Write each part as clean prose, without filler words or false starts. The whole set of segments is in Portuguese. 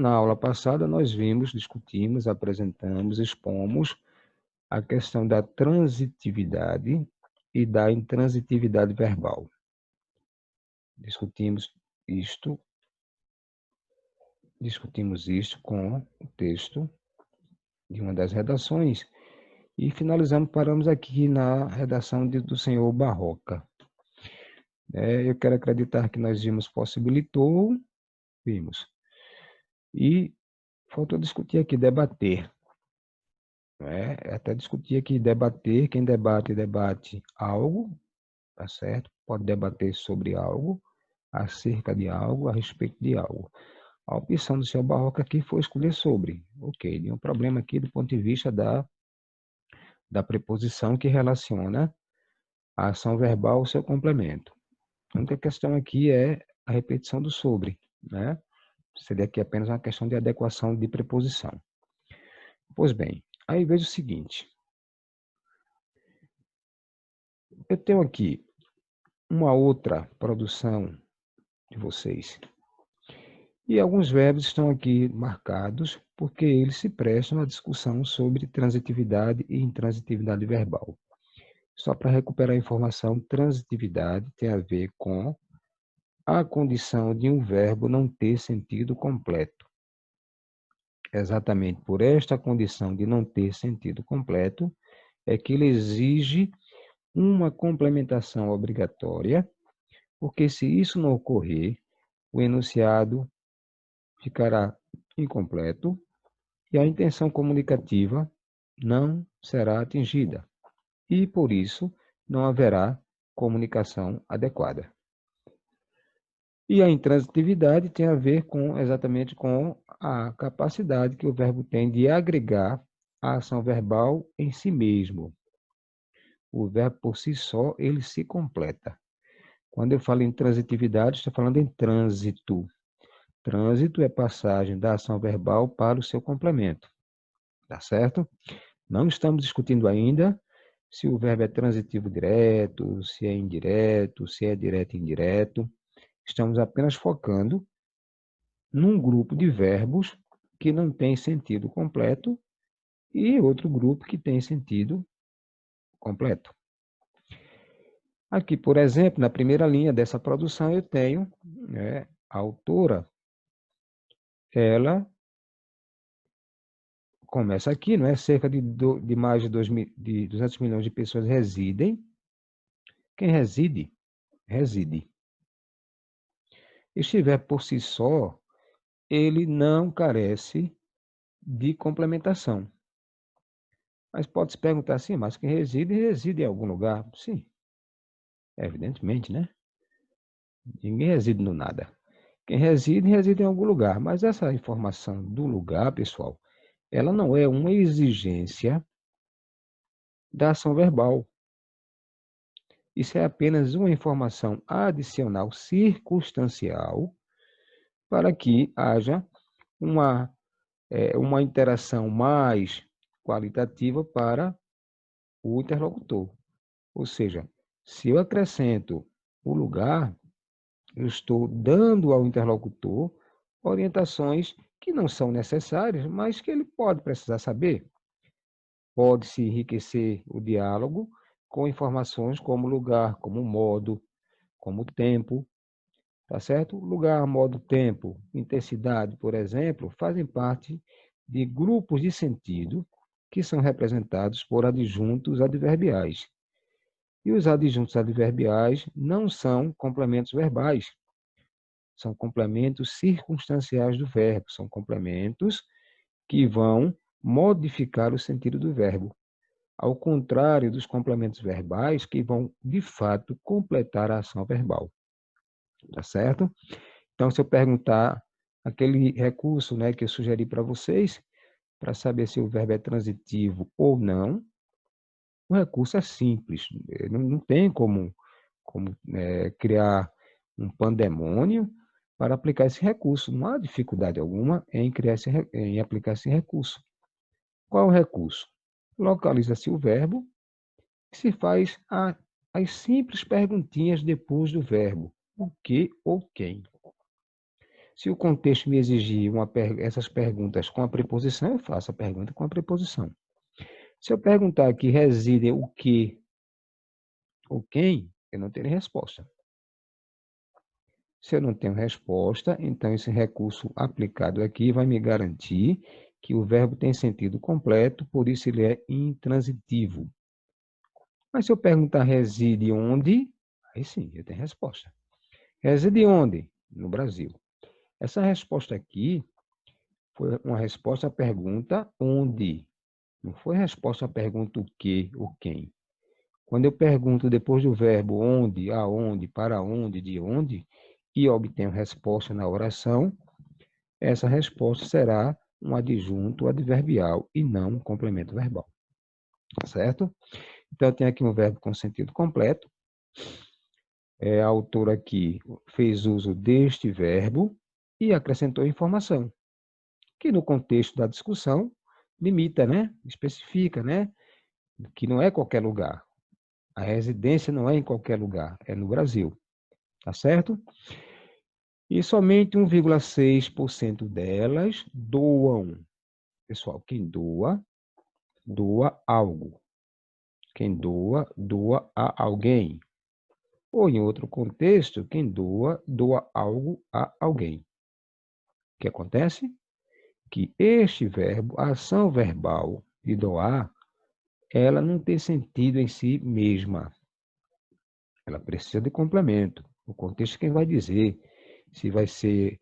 na aula passada, nós vimos, discutimos, apresentamos, expomos a questão da transitividade e da intransitividade verbal. Discutimos isto com o texto de uma das redações e finalizamos, paramos aqui na redação do senhor Barroca. Eu quero acreditar que nós vimos. E faltou discutir aqui, debater. Até discutir aqui, debater, quem debate algo, tá certo? Pode debater sobre algo, acerca de algo, a respeito de algo. A opção do senhor Barroca aqui foi escolher sobre. Ok, nenhum problema aqui do ponto de vista da preposição que relaciona a ação verbal ao seu complemento. A única questão aqui é a repetição do sobre, né? Seria aqui apenas uma questão de adequação de preposição. Pois bem, aí veja o seguinte. Eu tenho aqui uma outra produção de vocês. E alguns verbos estão aqui marcados porque eles se prestam à discussão sobre transitividade e intransitividade verbal. Só para recuperar a informação, transitividade tem a ver com a condição de um verbo não ter sentido completo. Exatamente por esta condição de não ter sentido completo é que ele exige uma complementação obrigatória, porque se isso não ocorrer, o enunciado ficará incompleto e a intenção comunicativa não será atingida. E, por isso, não haverá comunicação adequada. E a intransitividade tem a ver exatamente com a capacidade que o verbo tem de agregar a ação verbal em si mesmo. O verbo por si só, ele se completa. Quando eu falo em transitividade, estou falando em trânsito. Trânsito é passagem da ação verbal para o seu complemento. Tá certo? Não estamos discutindo ainda se o verbo é transitivo direto, se é indireto, se é direto e indireto. Estamos apenas focando num grupo de verbos que não tem sentido completo e outro grupo que tem sentido completo. Aqui, por exemplo, na primeira linha dessa produção, eu tenho a autora, ela começa aqui, cerca de mais de 200 milhões de pessoas residem. Quem reside? Reside. Este verbo por si só, ele não carece de complementação. Mas pode-se perguntar assim, mas quem reside em algum lugar? Sim, evidentemente, né? Ninguém reside no nada. Quem reside em algum lugar. Mas essa informação do lugar, pessoal, ela não é uma exigência da ação verbal. Isso é apenas uma informação adicional circunstancial para que haja uma interação mais qualitativa para o interlocutor. Ou seja, se eu acrescento o lugar, eu estou dando ao interlocutor orientações que não são necessárias, mas que ele pode precisar saber. Pode-se enriquecer o diálogo com informações como lugar, como modo, como tempo, tá certo? Lugar, modo, tempo, intensidade, por exemplo, fazem parte de grupos de sentido que são representados por adjuntos adverbiais. E os adjuntos adverbiais não são complementos verbais, são complementos circunstanciais do verbo, são complementos que vão modificar o sentido do verbo, ao contrário dos complementos verbais que vão, de fato, completar a ação verbal. Tá certo? Então, se eu perguntar aquele recurso, que eu sugeri para vocês, para saber se o verbo é transitivo ou não, o recurso é simples. Não tem como criar um pandemônio para aplicar esse recurso. Não há dificuldade alguma em aplicar esse recurso. Qual é o recurso? Localiza-se o verbo e se faz as simples perguntinhas depois do verbo. O que ou quem? Se o contexto me exigir essas perguntas com a preposição, eu faço a pergunta com a preposição. Se eu perguntar aqui reside o que ou quem, eu não terei resposta. Se eu não tenho resposta, então esse recurso aplicado aqui vai me garantir que o verbo tem sentido completo, por isso ele é intransitivo. Mas se eu perguntar reside onde, aí sim, eu tenho resposta. Reside onde? No Brasil. Essa resposta aqui foi uma resposta à pergunta onde. Não foi resposta à pergunta o que ou quem. Quando eu pergunto depois do verbo onde, aonde, para onde, de onde, e obtenho resposta na oração, essa resposta será um adjunto adverbial e não um complemento verbal. Certo? Então, eu tenho aqui um verbo com sentido completo. A autora aqui fez uso deste verbo e acrescentou informação, que no contexto da discussão limita, né? Especifica, né? Que não é qualquer lugar. A residência não é em qualquer lugar, é no Brasil. Tá certo? E somente 1,6% delas doam. Pessoal, quem doa, doa algo. Quem doa, doa a alguém. Ou em outro contexto, quem doa, doa algo a alguém. O que acontece? Que este verbo, a ação verbal de doar, ela não tem sentido em si mesma. Ela precisa de complemento. O contexto é quem vai dizer se vai ser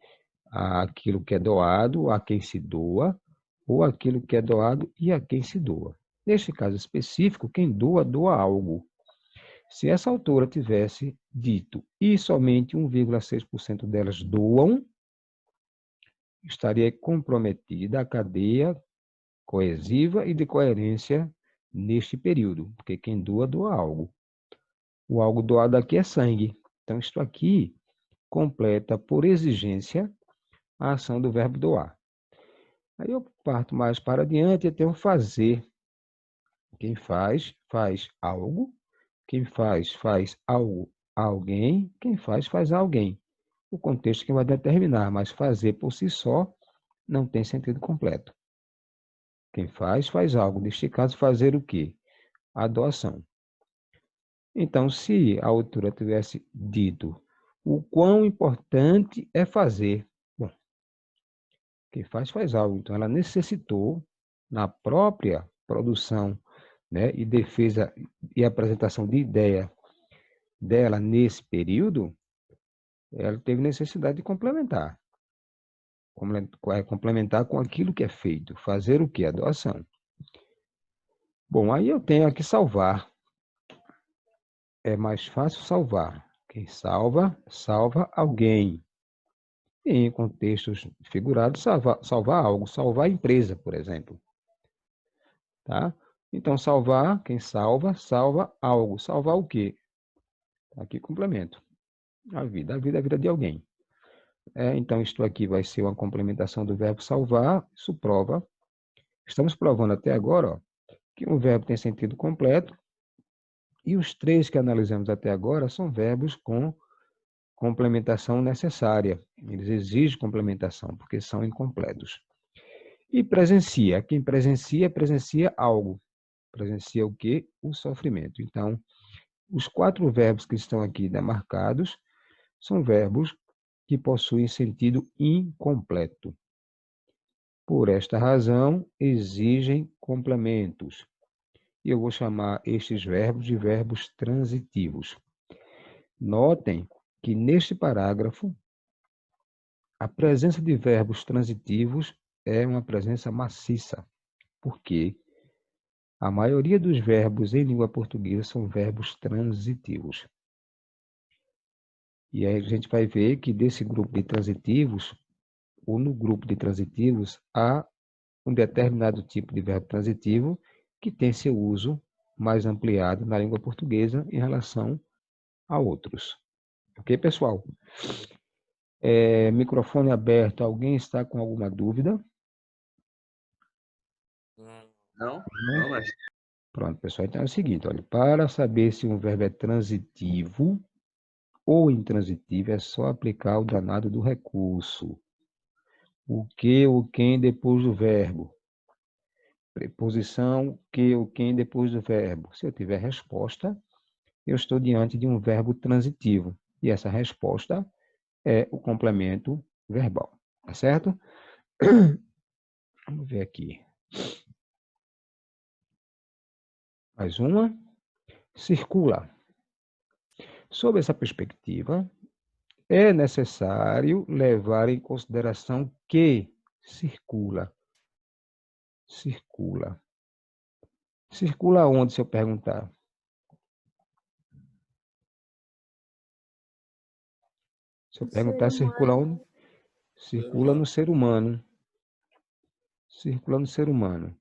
aquilo que é doado a quem se doa ou aquilo que é doado e a quem se doa. Neste caso específico, quem doa, doa algo. Se essa autora tivesse dito e somente 1,6% delas doam, estaria comprometida a cadeia coesiva e de coerência neste período, porque quem doa, doa algo. O algo doado aqui é sangue. Então, isto aqui completa, por exigência, a ação do verbo doar. Aí eu parto mais para adiante e tenho fazer. Quem faz, faz algo. Quem faz, faz algo a alguém. Quem faz a alguém. O contexto que vai determinar, mas fazer por si só não tem sentido completo. Quem faz algo. Neste caso, fazer o quê? A doação. Então, se a autora tivesse dito o quão importante é fazer, bom, quem faz algo. Então, ela necessitou, na própria produção, né, e defesa e apresentação de ideia dela nesse período, ela teve necessidade de complementar. Complementar com aquilo que é feito. Fazer o quê? A doação. Bom, aí eu tenho aqui salvar. É mais fácil salvar. Quem salva, salva alguém. E em contextos figurados, salvar algo. Salvar a empresa, por exemplo. Tá? Então, salvar, quem salva, salva algo. Salvar o quê? Aqui complemento. A vida é a vida de alguém. Então, isto aqui vai ser uma complementação do verbo salvar. Isso prova. Estamos provando até agora, ó, que um verbo tem sentido completo. E os três que analisamos até agora são verbos com complementação necessária. Eles exigem complementação, porque são incompletos. E presencia. Quem presencia, presencia algo. Presencia o quê? O sofrimento. Então, os 4 verbos que estão aqui demarcados são verbos que possuem sentido incompleto. Por esta razão, exigem complementos. E eu vou chamar estes verbos de verbos transitivos. Notem que neste parágrafo, a presença de verbos transitivos é uma presença maciça, porque a maioria dos verbos em língua portuguesa são verbos transitivos. E aí a gente vai ver que desse grupo de transitivos, ou no grupo de transitivos, há um determinado tipo de verbo transitivo que tem seu uso mais ampliado na língua portuguesa em relação a outros. Ok, pessoal? Microfone aberto. Alguém está com alguma dúvida? Não, não, mas... Pronto, pessoal. Então é o seguinte, olha, para saber se um verbo é transitivo ou intransitivo, é só aplicar o danado do recurso. o que, o quem depois do verbo. Preposição que, o quem depois do verbo. Se eu tiver resposta, eu estou diante de um verbo transitivo. E essa resposta é o complemento verbal. Tá certo? Vamos ver aqui. Mais uma. Circula. Sob essa perspectiva, é necessário levar em consideração que circula. Circula. Circula onde, se eu perguntar? Se eu perguntar, circula onde? Circula no ser humano. Circula no ser humano.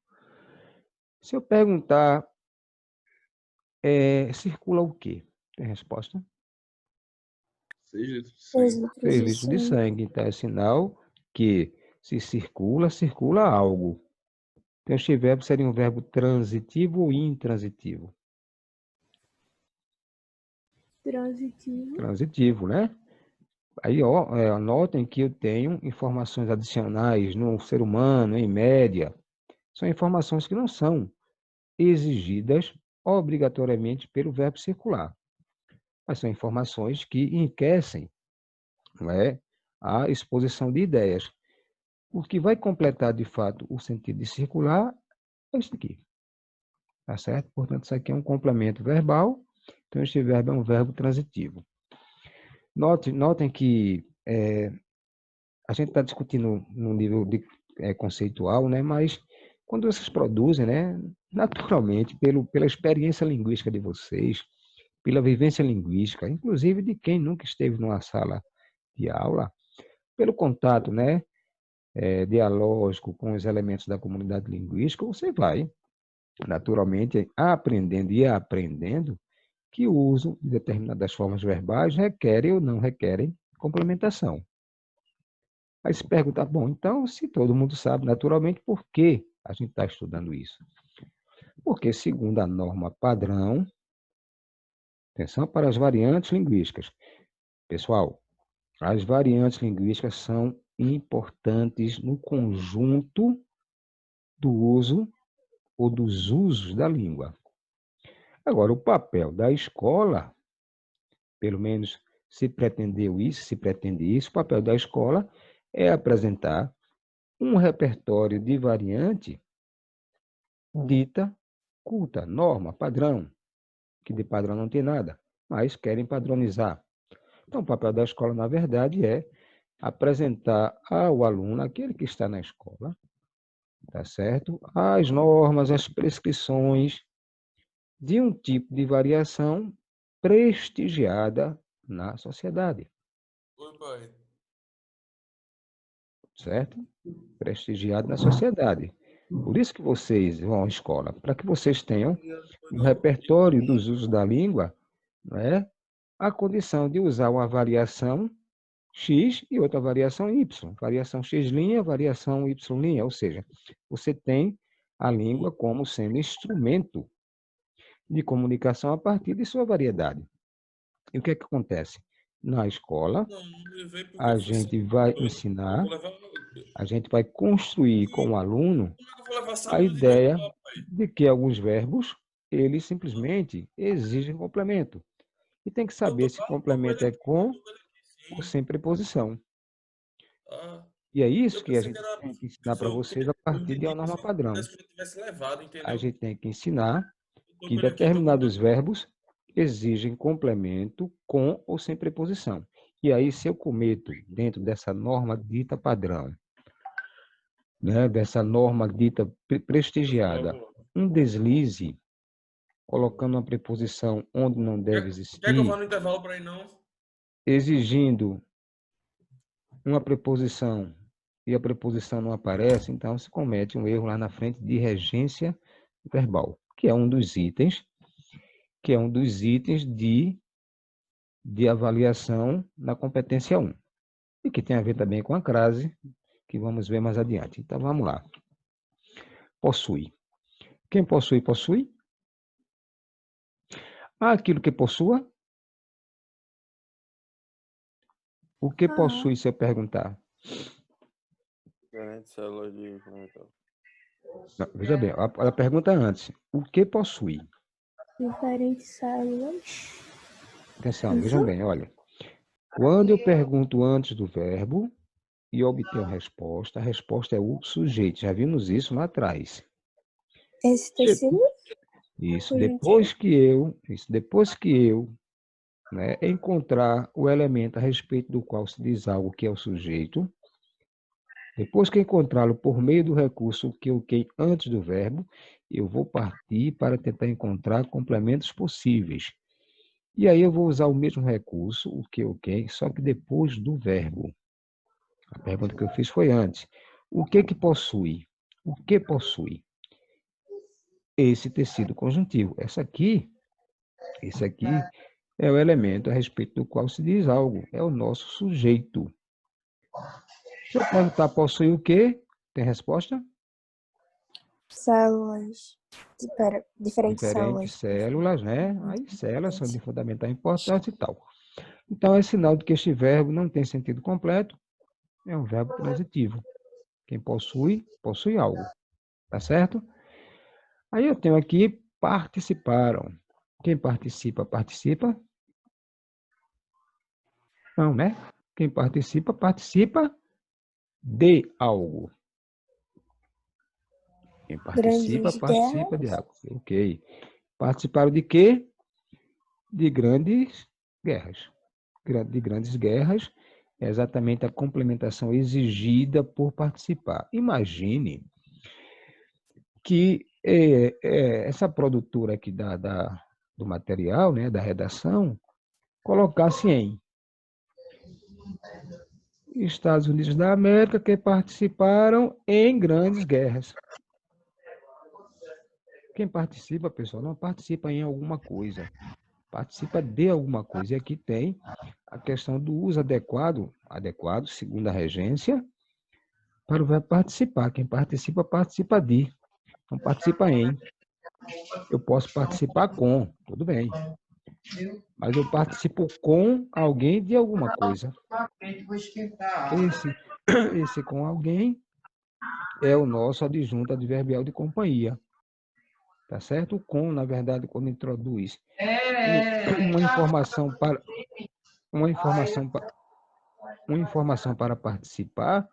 Se eu perguntar, circula o quê? Tem resposta? 6 litros de 6 sangue. litros 6 de litros de sangue. sangue. Então, é sinal que se circula, circula algo. Então, este verbo seria um verbo transitivo ou intransitivo? Transitivo. Transitivo, né? Aí, ó, anotem que eu tenho informações adicionais no ser humano, em média. São informações que não são exigidas obrigatoriamente pelo verbo circular, mas são informações que enriquecem, não é, a exposição de ideias. O que vai completar, de fato, o sentido de circular é isso aqui. Tá certo? Portanto, isso aqui é um complemento verbal. Então, este verbo é um verbo transitivo. Notem que a gente está discutindo no nível conceitual, né? Mas quando vocês produzem, né? Naturalmente, pela experiência linguística de vocês, pela vivência linguística, inclusive de quem nunca esteve numa sala de aula, pelo contato, né? Dialógico com os elementos da comunidade linguística, você vai, naturalmente, aprendendo e aprendendo que o uso de determinadas formas verbais requerem ou não requerem complementação. Aí se pergunta, bom, então, se todo mundo sabe, naturalmente, por que a gente está estudando isso? Porque, segundo a norma padrão, atenção para as variantes linguísticas. Pessoal, as variantes linguísticas são importantes no conjunto do uso ou dos usos da língua. Agora, o papel da escola, pelo menos se pretende isso, o papel da escola é apresentar um repertório de variante dita culta, norma, padrão, que de padrão não tem nada, mas querem padronizar. Então, o papel da escola, na verdade, é apresentar ao aluno, aquele que está na escola, tá certo? As normas, as prescrições de um tipo de variação prestigiada na sociedade, Oi, pai. certo? Prestigiado na sociedade. Por isso que vocês vão à escola, para que vocês tenham um repertório dos usos da língua, né? A condição de usar uma variação X e outra variação Y. Variação X', variação Y', ou seja, você tem a língua como sendo instrumento de comunicação a partir de sua variedade. E o que é que acontece? Na escola, Não, não levei porque a foi sem. gente vai Eu ensinar, vou levar. a gente vai construir com o aluno Como é que eu vou levar a saúde de ideia escola? de que alguns verbos, eles simplesmente exigem complemento. E tem que Eu saber tô, se tô com complemento ele é aqui, eu com tô com ele aqui, ou sim. sem preposição. Ah, E é isso eu que a pensei que gente era. tem que Que ensinar para foi vocês a eu partir de uma entendi que norma foi um padrão. processo que eu tivesse levado, A entendeu? gente tem que ensinar Eu tô que com ele aqui, tô com determinados verbos exigem complemento com ou sem preposição. E aí, se eu cometo, dentro dessa norma dita padrão, né, dessa norma dita prestigiada, um deslize, colocando uma preposição onde não deve Quer que eu vá existir, no intervalo para ir, não? exigindo uma preposição e a preposição não aparece, então se comete um erro lá na frente de regência verbal, que é um dos itens, de avaliação na competência 1, e que tem a ver também com a crase, que vamos ver mais adiante. Então vamos lá. Possui. Quem possui, possui. Aquilo que possua. O que possui, se eu perguntar? Diferentes células de fermentação. Não, veja bem, a pergunta antes. O que possui? Diferentes células. Atenção, vejam bem, olha. Quando eu pergunto antes do verbo e obtenho a resposta é o sujeito. Já vimos isso lá atrás. Esse tecido? Isso, Positivo. depois que eu, né, encontrar o elemento a respeito do qual se diz algo que é o sujeito, depois que encontrá-lo por meio do recurso que antes do verbo, eu vou partir para tentar encontrar complementos possíveis. E aí eu vou usar o mesmo recurso, o que, só que depois do verbo. A pergunta que eu fiz foi antes. O que possui? O que possui? Esse tecido conjuntivo. Esse aqui é o elemento a respeito do qual se diz algo. É o nosso sujeito. Se eu perguntar possui o quê? Tem resposta? Células. Diferentes Diferentes células. células, né? Aí células são de fundamental importância e tal. Então, é sinal de que este verbo não tem sentido completo. É um verbo transitivo. Quem possui, possui algo. Tá certo? Aí eu tenho aqui participaram. Quem participa, participa? Não, né? Quem participa, participa de algo. Quem participa, Grandes participa de guerras. algo. Ok. Participaram de quê? De grandes guerras. De grandes guerras é exatamente a complementação exigida por participar. Imagine que essa produtora aqui do material, né, da redação, colocasse em Estados Unidos da América que participaram em grandes guerras. Quem participa, pessoal, não participa em alguma coisa, participa de alguma coisa. E aqui tem a questão do uso adequado, segundo a regência, para o verbo participar. Quem participa, participa de. Não participa em. Eu posso participar com, tudo bem. Mas eu participo com alguém de alguma coisa. Esse com alguém é o nosso adjunto adverbial de companhia. Tá certo? O com, na verdade, quando introduz uma informação para uma informação para participar,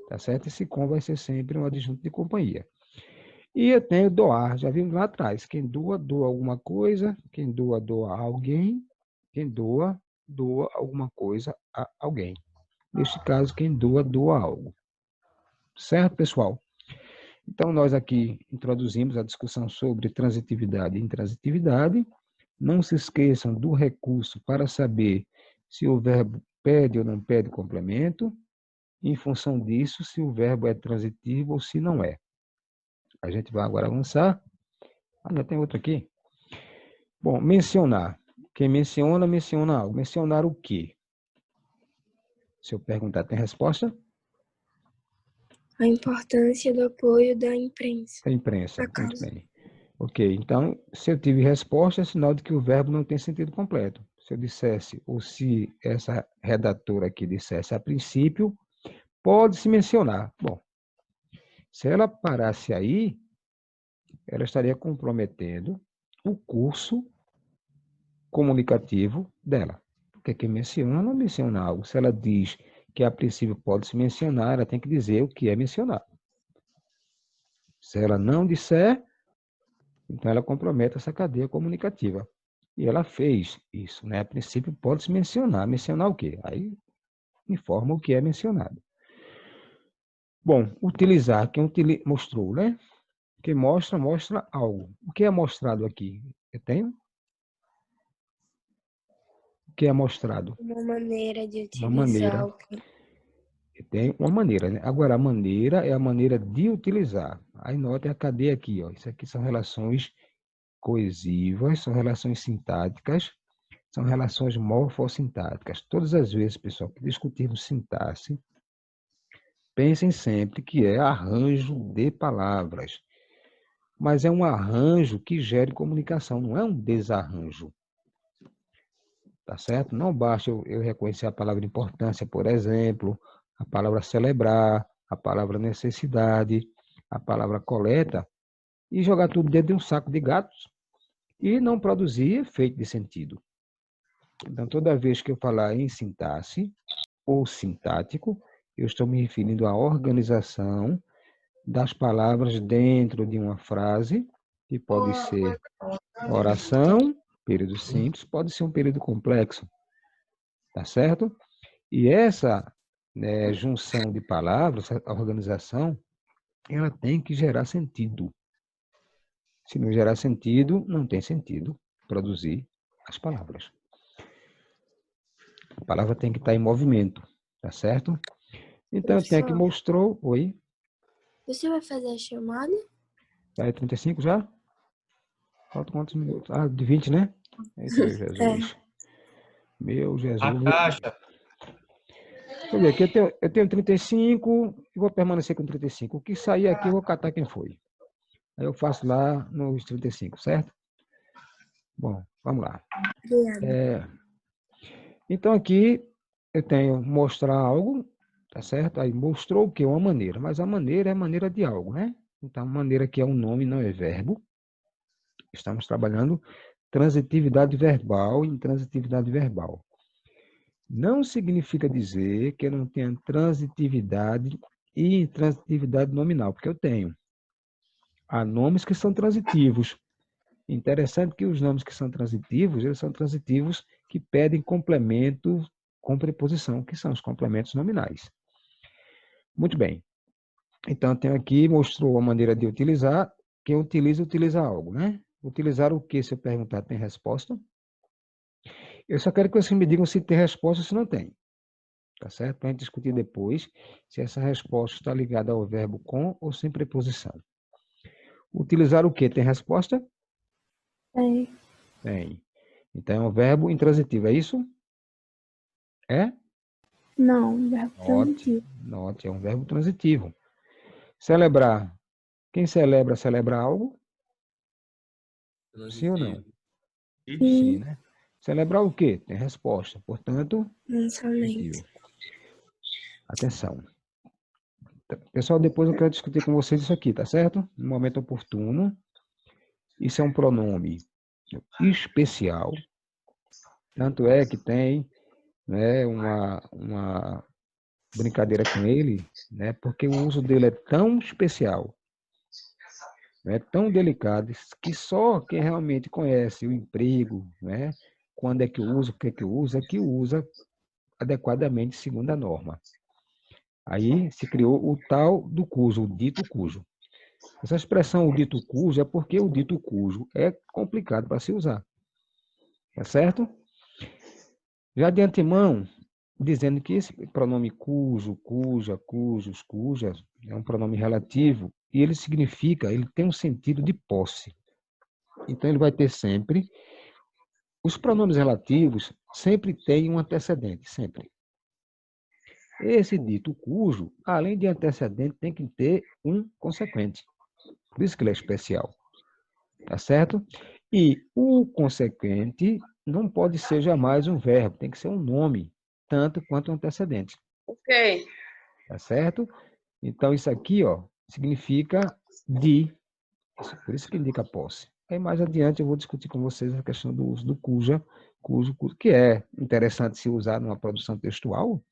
tá certo? Esse com vai ser sempre um adjunto de companhia. E eu tenho doar, já vimos lá atrás. Quem doa, doa alguma coisa. Quem doa, doa a alguém. Quem doa, doa alguma coisa a alguém. Neste caso, quem doa, doa algo. Certo, pessoal? Então, nós aqui introduzimos a discussão sobre transitividade e intransitividade. Não se esqueçam do recurso para saber se o verbo pede ou não pede complemento. Em função disso, se o verbo é transitivo ou se não é. A gente vai agora avançar. Já tem outro aqui. Bom, mencionar. Quem menciona, menciona algo. Mencionar o quê? Se eu perguntar, tem resposta? A importância do apoio da imprensa. A imprensa. A Muito causa. bem. Ok, então, se eu tive resposta, é sinal de que o verbo não tem sentido completo. Se eu dissesse, ou se essa redatora aqui dissesse a princípio, pode-se mencionar. Bom, se ela parasse aí, ela estaria comprometendo o curso comunicativo dela. Porque quem menciona, não menciona algo. Se ela diz que a princípio pode-se mencionar, ela tem que dizer o que é mencionar. Se ela não disser, então ela compromete essa cadeia comunicativa. E ela fez isso, né? A princípio pode-se mencionar. Mencionar o quê? Aí informa o que é mencionado. Bom, utilizar, quem mostrou, né? Quem mostra, mostra algo. O que é mostrado aqui? Eu tenho? O que é mostrado? Uma maneira de Uma utilizar maneira. o que Tem uma maneira, né? Agora, a maneira é a maneira de utilizar. Aí notem a cadeia aqui, ó. Isso aqui são relações coesivas, são relações sintáticas, são relações morfossintáticas. Todas as vezes, pessoal, que discutirmos sintaxe, pensem sempre que é arranjo de palavras. Mas é um arranjo que gere comunicação, não é um desarranjo. Tá certo? Não basta eu reconhecer a palavra importância, por exemplo, a palavra celebrar, a palavra necessidade, a palavra coleta, e jogar tudo dentro de um saco de gatos e não produzir efeito de sentido. Então, toda vez que eu falar em sintaxe ou sintático, eu estou me referindo à organização das palavras dentro de uma frase, que pode ser oração, período simples, pode ser um período complexo, tá certo? E essa junção de palavras, a organização, ela tem que gerar sentido. Se não gerar sentido, não tem sentido produzir as palavras. A palavra tem que estar em movimento, tá certo? Então, eu tenho aqui Professor, mostrou... Oi? você vai fazer a chamada? Tá aí 35 já? Faltam quantos minutos? Ah, de 20, né? Eita, meu Jesus. Meu A Jesus. caixa. Deixa eu ver aqui, eu tenho 35 e vou permanecer com 35. O que sair aqui, eu vou catar quem foi. Aí eu faço lá nos 35, certo? Bom, vamos lá. Obrigada. Então, aqui eu tenho mostrar algo, tá certo? Aí mostrou o quê? Uma maneira. Mas a maneira é maneira de algo, né? Então, maneira aqui é um nome, não é verbo. Estamos trabalhando transitividade verbal e intransitividade verbal. Não significa dizer que eu não tenha transitividade e intransitividade nominal, porque eu tenho. Há nomes que são transitivos. Interessante que os nomes que são transitivos, eles são transitivos que pedem complemento com preposição, que são os complementos nominais. Muito bem. Então, eu tenho aqui, mostrou a maneira de utilizar. Quem utiliza algo, né? Utilizar o que, se eu perguntar, tem resposta? Eu só quero que vocês me digam se tem resposta ou se não tem. Tá certo? Para a gente discutir depois se essa resposta está ligada ao verbo com ou sem preposição. Utilizar o que? Tem resposta? Tem. Tem. Então, é um verbo intransitivo, é isso? É? Não, verbo transitivo. Note, é um verbo transitivo. Celebrar. Quem celebra, celebra algo? Sim ou não? Sim, né? Celebrar o quê? Tem resposta. Portanto, Lançamento. atenção. Pessoal, depois eu quero discutir com vocês isso aqui, tá certo? No momento oportuno. Isso é um pronome especial. Tanto é que tem, né, uma brincadeira com ele, né, porque o uso dele é tão especial, né, tão delicado, que só quem realmente conhece o emprego, né, quando é que usa, o que é que usa, é que usa adequadamente segundo a norma. Aí se criou o tal do cujo, o dito cujo. Essa expressão, o dito cujo, é porque o dito cujo é complicado para se usar. Tá certo? Já de antemão, dizendo que esse pronome cujo, cuja, cujos, cujas, é um pronome relativo e ele significa, ele tem um sentido de posse. Então, ele vai ter sempre, os pronomes relativos sempre têm um antecedente, sempre. Esse dito cujo, além de antecedente, tem que ter um consequente. Por isso que ele é especial. Tá certo? E o consequente não pode ser jamais um verbo, tem que ser um nome, tanto quanto um antecedente. Ok. Tá certo? Então, isso aqui, ó, significa de, por isso que indica posse. Aí, mais adiante, eu vou discutir com vocês a questão do uso do cuja, cujo, que é interessante se usar numa produção textual,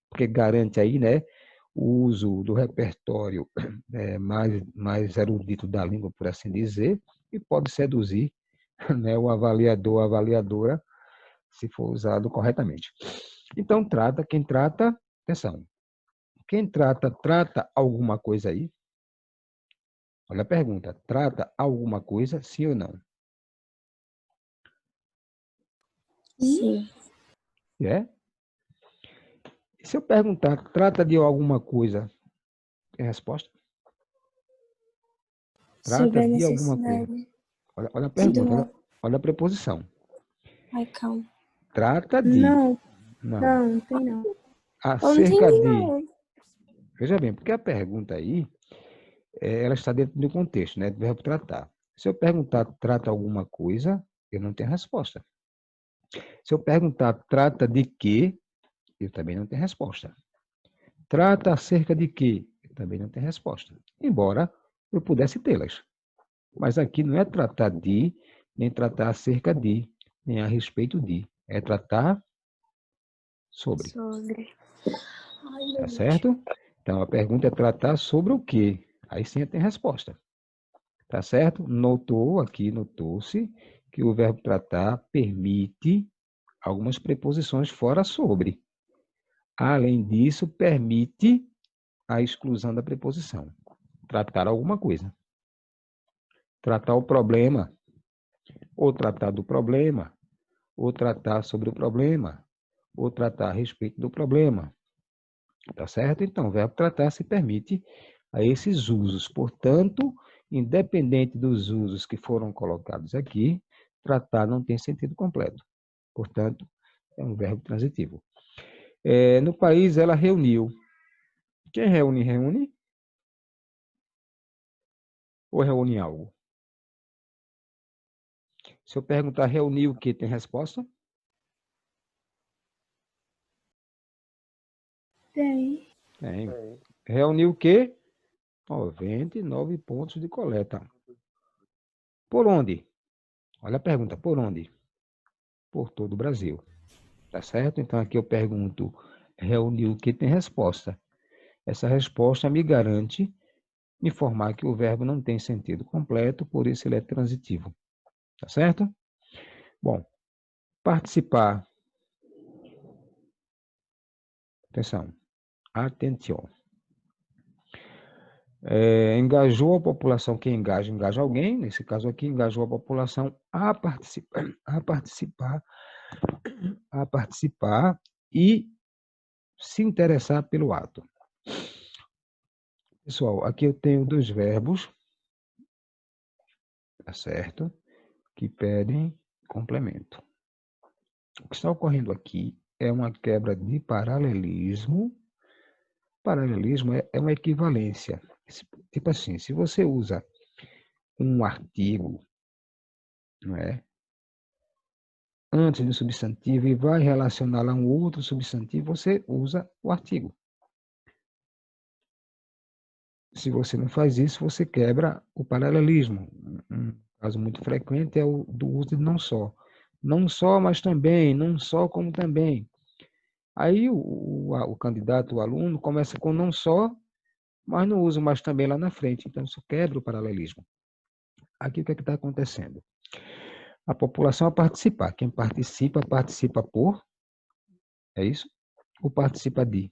porque garante aí, né, o uso do repertório mais erudito da língua, por assim dizer, e pode seduzir, né, o avaliador, a avaliadora, se for usado corretamente. Então, quem trata, atenção, quem trata alguma coisa aí? Olha a pergunta, trata alguma coisa, sim ou não? Sim. É? E se eu perguntar, trata de alguma coisa, tem resposta? Se Trata houver de alguma coisa. necessidade. Olha a pergunta, olha a preposição. Ai, calma. Trata de. Não, Não. não tem não. Eu não Acerca entendi, de. não. Veja bem, porque a pergunta aí, ela está dentro do contexto, né? Do verbo tratar. Se eu perguntar, trata alguma coisa, eu não tenho resposta. Se eu perguntar, trata de quê, eu também não tenho resposta. Trata acerca de quê? Eu Também não tem resposta. Embora eu pudesse tê-las. Mas aqui não é tratar de, nem tratar acerca de, nem a respeito de. É tratar sobre. Sobre. Ai, meu Tá Deus. certo? Então, a pergunta é tratar sobre o quê? Aí sim tem resposta. Tá certo? Notou-se que o verbo tratar permite algumas preposições fora sobre. Além disso, permite a exclusão da preposição. Tratar alguma coisa. Tratar o problema, ou tratar do problema, ou tratar sobre o problema, ou tratar a respeito do problema. Tá certo? Então, o verbo tratar se permite a esses usos. Portanto, independente dos usos que foram colocados aqui, tratar não tem sentido completo. Portanto, é um verbo transitivo. No país, ela reuniu. Quem reúne, reúne? Ou reúne algo? Se eu perguntar reunir o que, tem resposta? Tem. Tem. Reuniu o quê? 99 pontos de coleta. Por onde? Olha a pergunta, por onde? Por todo o Brasil. Tá certo? Então aqui eu pergunto, reuniu o que, tem resposta. Essa resposta me garante informar que o verbo não tem sentido completo, por isso ele é transitivo. Tá certo? Bom, participar. Atenção. Atenção. Engajou a população, quem engaja, engaja alguém. Nesse caso aqui, engajou a população a participar e se interessar pelo ato. Pessoal, aqui eu tenho dois verbos, tá certo? Que pedem complemento. O que está ocorrendo aqui é uma quebra de paralelismo. Paralelismo é uma equivalência. Tipo assim, se você usa um artigo, não é, antes do substantivo e vai relacioná-lo a um outro substantivo, você usa o artigo. Se você não faz isso, você quebra o paralelismo. Um caso muito frequente é o do uso de não só. Não só, mas também. Não só, como também. Aí o candidato, o aluno, começa com não só, mas não usa mais também lá na frente. Então, isso quebra o paralelismo. Aqui o que é que está acontecendo? A população a participar. Quem participa, participa por. É isso? Ou participa de?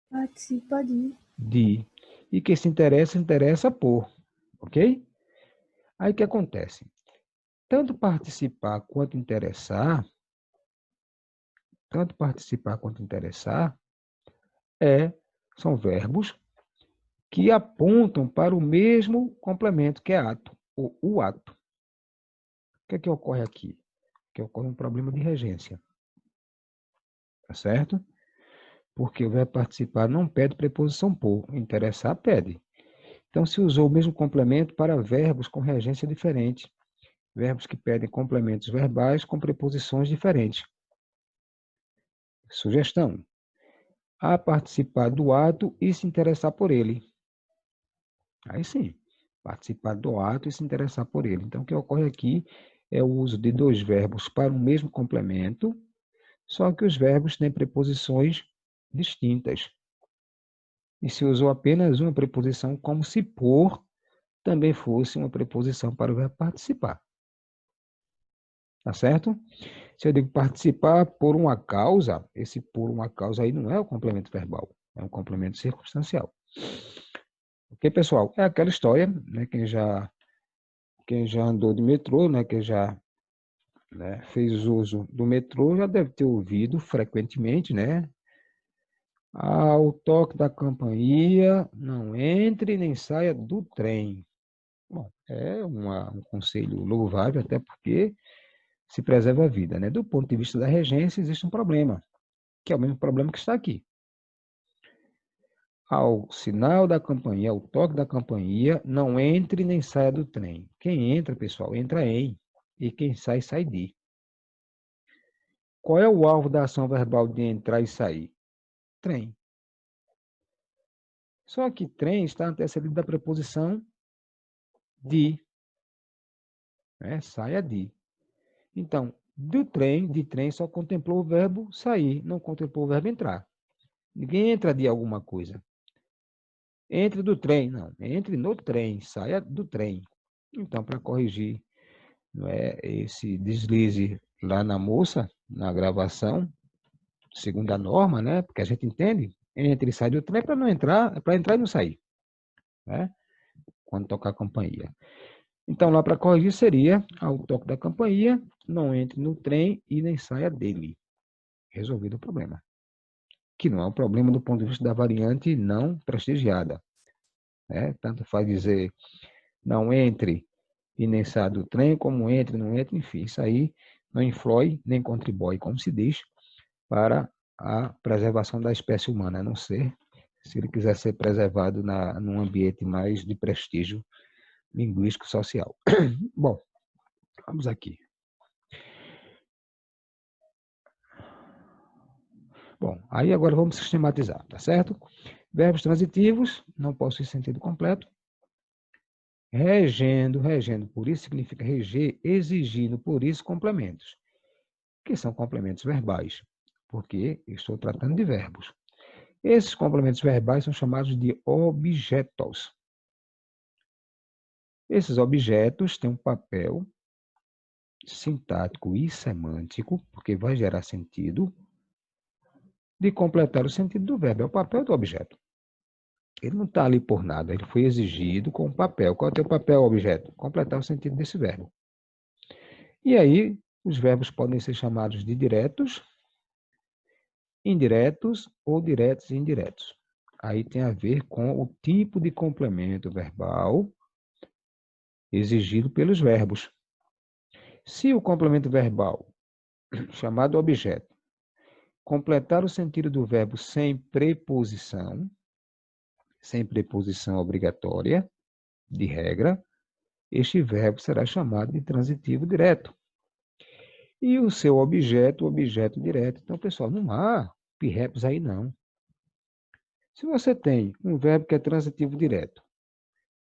Participa de. De. E quem se interessa, interessa por. Ok? Aí o que acontece? Tanto participar quanto interessar, são verbos que apontam para o mesmo complemento, que é ato, ou o ato. O que é que ocorre aqui? Que ocorre um problema de regência. Tá certo? Porque o verbo participar não pede preposição por, interessar pede. Então, se usou o mesmo complemento para verbos com regência diferente. Verbos que pedem complementos verbais com preposições diferentes. Sugestão: a participar do ato e se interessar por ele. Aí sim, participar do ato e se interessar por ele. Então, o que ocorre aqui é o uso de dois verbos para o mesmo complemento, só que os verbos têm preposições distintas. E se usou apenas uma preposição, como se por também fosse uma preposição para o verbo participar. Tá certo? Se eu digo participar por uma causa, esse por uma causa aí não é o complemento verbal, é um complemento circunstancial. Ok, pessoal? É aquela história, né? Quem já andou de metrô, né? Quem já, né, fez uso do metrô já deve ter ouvido frequentemente, né? Ao toque da campainha, não entre nem saia do trem. Bom, é um conselho louvável, até porque se preserva a vida, né? Do ponto de vista da regência, existe um problema, que é o mesmo problema que está aqui. Ao sinal da campainha, ao toque da campainha, não entre nem saia do trem. Quem entra, pessoal, entra em, e quem sai, sai de. Qual é o alvo da ação verbal de entrar e sair? Trem. Só que trem está antecedido da preposição de, né? Saia de. Então, de trem só contemplou o verbo sair, não contemplou o verbo entrar. Ninguém entra de alguma coisa. Entre do trem, não. Entre no trem, saia do trem. Então, para corrigir, não é, esse deslize lá na moça, na gravação, segundo a norma, né? Porque a gente entende, entra e sai do trem para não entrar, para entrar e não sair, né? Quando tocar a campainha. Então, lá para corrigir seria, ao toque da campainha, não entre no trem e nem saia dele. Resolvido o problema. Que não é um problema do ponto de vista da variante não prestigiada, né? Tanto faz dizer não entre e nem saia do trem, como entre, não entre, enfim, isso aí não influi nem contribui, como se diz, para a preservação da espécie humana, a não ser se ele quiser ser preservado num ambiente mais de prestígio linguístico social. Bom, vamos aqui. Bom, aí agora vamos sistematizar, tá certo? Verbos transitivos, não possuem sentido completo. Regendo, por isso significa reger, exigindo, por isso complementos, que são complementos verbais, porque eu estou tratando de verbos. Esses complementos verbais são chamados de objetos. Esses objetos têm um papel sintático e semântico, porque vai gerar sentido, de completar o sentido do verbo. É o papel do objeto. Ele não está ali por nada, ele foi exigido com um papel. Qual é o teu papel, objeto? Completar o sentido desse verbo. E aí, os verbos podem ser chamados de diretos, indiretos ou diretos e indiretos. Aí tem a ver com o tipo de complemento verbal exigido pelos verbos. Se o complemento verbal, chamado objeto, completar o sentido do verbo sem preposição obrigatória, de regra, este verbo será chamado de transitivo direto. E o seu objeto, objeto direto. Então, pessoal, não há pirrepos aí, não. Se você tem um verbo que é transitivo direto,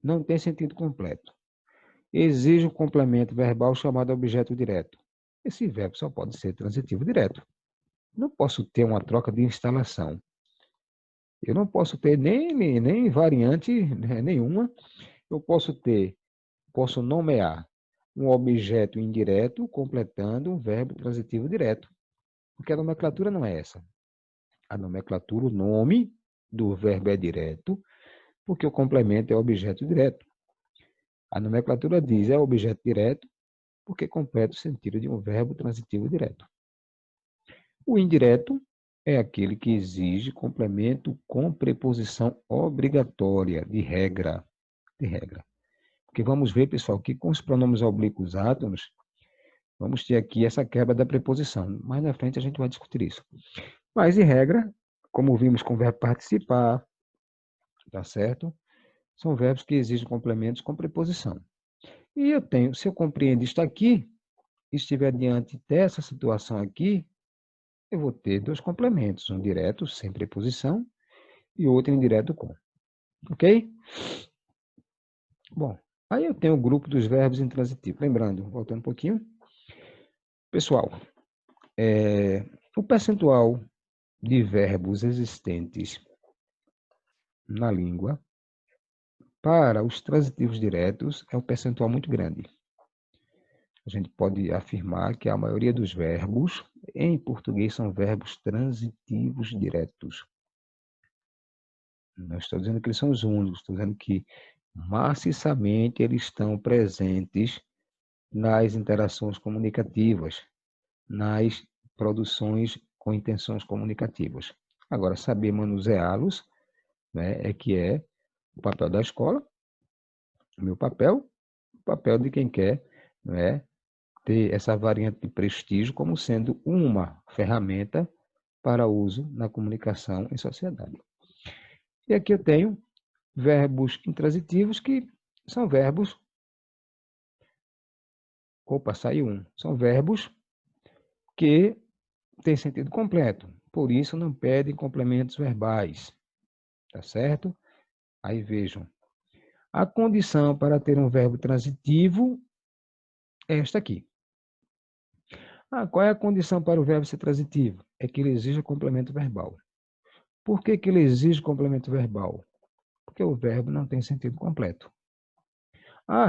não tem sentido completo, exige um complemento verbal chamado objeto direto, esse verbo só pode ser transitivo direto. Não posso ter uma troca de instalação. Eu não posso ter nem variante nenhuma. Eu posso nomear um objeto indireto completando um verbo transitivo direto. Porque a nomenclatura não é essa. A nomenclatura, o nome do verbo é direto, porque o complemento é objeto direto. A nomenclatura diz é objeto direto, porque completa o sentido de um verbo transitivo direto. O indireto é aquele que exige complemento com preposição obrigatória, de regra. Porque vamos ver, pessoal, que com os pronomes oblíquos átonos, vamos ter aqui essa quebra da preposição. Mais na frente a gente vai discutir isso. Mas, de regra, como vimos com o verbo participar, tá certo? São verbos que exigem complementos com preposição. E eu tenho, se eu compreendo isto aqui, e estiver diante dessa situação aqui, eu vou ter dois complementos, um direto, sem preposição, e outro indireto com. Ok? Bom, aí eu tenho o grupo dos verbos intransitivos. Lembrando, voltando um pouquinho. Pessoal, o percentual de verbos existentes na língua para os transitivos diretos é um percentual muito grande. A gente pode afirmar que a maioria dos verbos em português são verbos transitivos diretos. Não estou dizendo que eles são os únicos, estou dizendo que maciçamente eles estão presentes nas interações comunicativas, nas produções com intenções comunicativas. Agora, saber manuseá-los, né, é o papel da escola, o meu papel, o papel de quem quer, né, ter essa variante de prestígio como sendo uma ferramenta para uso na comunicação em sociedade. E aqui eu tenho verbos intransitivos que são verbos... Opa, saiu um. São verbos que têm sentido completo. Por isso, não pedem complementos verbais. Tá certo? Aí vejam. A condição para ter um verbo transitivo é esta aqui. Qual é a condição para o verbo ser transitivo? É que ele exija complemento verbal. Por que ele exige complemento verbal? Porque o verbo não tem sentido completo.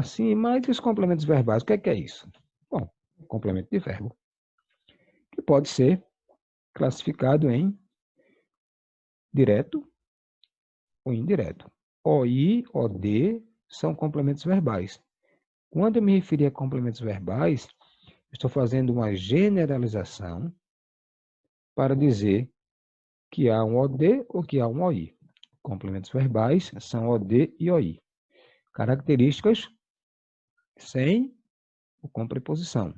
Sim, mas e os complementos verbais? O que é isso? Bom, complemento de verbo, que pode ser classificado em direto ou indireto. OI, OD são complementos verbais. Quando eu me referir a complementos verbais, estou fazendo uma generalização para dizer que há um OD ou que há um OI. Complementos verbais são OD e OI. Características sem ou com preposição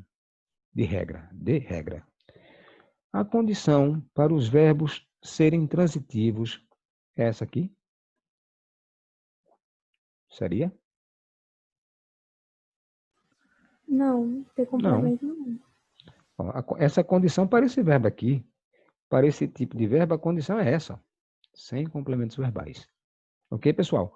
de regra. A condição para os verbos serem transitivos é essa aqui. Seria? Não, ter complemento não. Essa condição para esse verbo aqui, para esse tipo de verbo, a condição é essa, sem complementos verbais. Ok, pessoal?